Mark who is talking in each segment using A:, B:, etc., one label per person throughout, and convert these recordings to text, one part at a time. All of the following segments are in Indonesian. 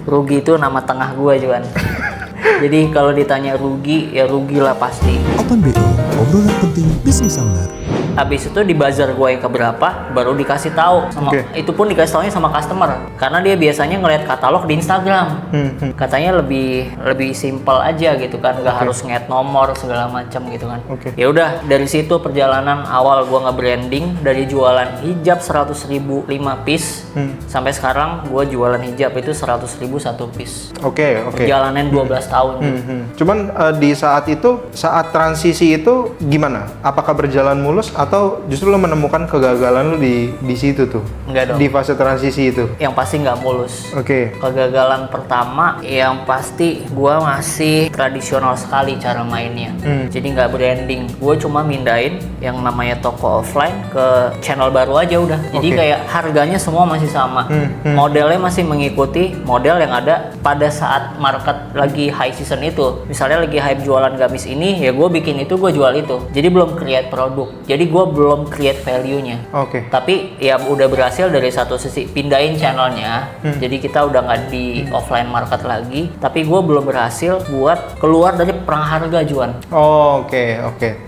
A: Rugi itu nama tengah gue, Juan. Jadi kalau ditanya rugi, ya rugilah pasti.
B: Open BO, obrolan penting bisnis owner.
A: Habis itu di buzzer gue yang keberapa, baru dikasih tahu sama. Itu pun dikasih taunya sama customer, karena dia biasanya ngeliat katalog di Instagram. Katanya lebih simpel aja gitu kan, nggak harus nge-add nomor segala macam gitu kan. Ya udah, dari situ perjalanan awal gue nge-branding dari jualan hijab 100.000 5 piece sampai sekarang gue jualan hijab itu 100.000 1 piece. Perjalanan 12 tahun.
C: Cuman di saat itu, saat transisi itu gimana? Apakah berjalan mulus atau justru lo menemukan kegagalan lo di situ tuh?
A: Enggak dong.
C: Di fase transisi itu?
A: Yang pasti nggak mulus. Kegagalan pertama yang pasti gue masih tradisional sekali cara mainnya. Jadi nggak branding. Gue cuma mindahin yang namanya toko offline ke channel baru aja udah. Jadi kayak harganya semua masih sama. Modelnya masih mengikuti model yang ada pada saat market lagi high season itu. Misalnya lagi hype jualan gamis ini, ya gue bikin itu, gue jual itu. Jadi belum create produk. Jadi gue belum create value-nya. Tapi ya udah berhasil dari satu sisi pindahin channelnya. Jadi kita udah nggak di offline market lagi. Tapi gue belum berhasil buat keluar dari perang harga, Juan.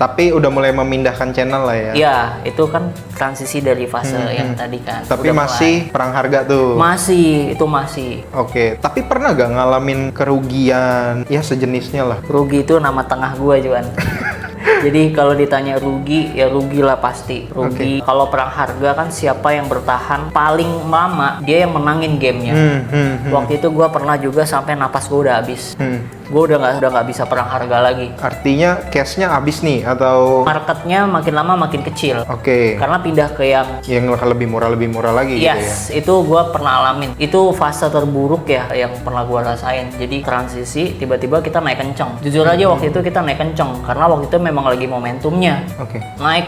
C: Tapi udah mulai memindahkan channel lah ya?
A: Iya, itu kan transisi dari fase yang tadi kan.
C: Tapi
A: udah
C: masih
A: mulai.
C: perang harga tuh?
A: Itu masih.
C: Tapi pernah gak ngalamin kerugian? Ya sejenisnya lah.
A: Rugi itu nama tengah gue, Juan. Jadi kalau ditanya rugi, ya rugilah pasti. Rugi. Kalau perang harga kan siapa yang bertahan paling lama, dia yang menangin gamenya. Waktu itu gue pernah juga sampai napas gue udah habis. Gue udah nggak bisa perang harga lagi.
C: Artinya cashnya habis nih atau?
A: Marketnya makin lama makin kecil. Karena pindah ke yang
C: lebih murah lagi gitu ya?
A: Itu gue pernah alamin. Itu fase terburuk ya yang pernah gue rasain. Jadi transisi tiba-tiba kita naik kenceng. Jujur aja waktu itu kita naik kenceng karena waktu itu memang lagi momentumnya. Naik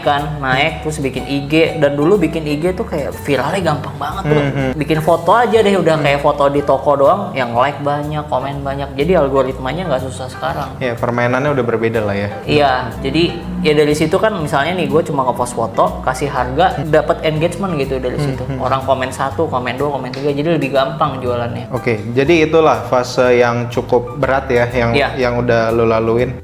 A: terus bikin IG, dan dulu bikin IG tuh kayak viralnya gampang banget tuh. Bikin foto aja deh udah kayak foto di toko doang, yang like banyak, komen banyak. Jadi algoritmanya nggak susah sekarang.
C: Ya, permainannya udah berbeda lah ya.
A: Iya, jadi ya dari situ kan misalnya nih gue cuma ngepost foto, kasih harga, dapat engagement gitu dari situ. Orang komen 1, komen 2, komen 3, jadi lebih gampang jualannya.
C: Jadi itulah fase yang cukup berat ya yang udah lo laluin.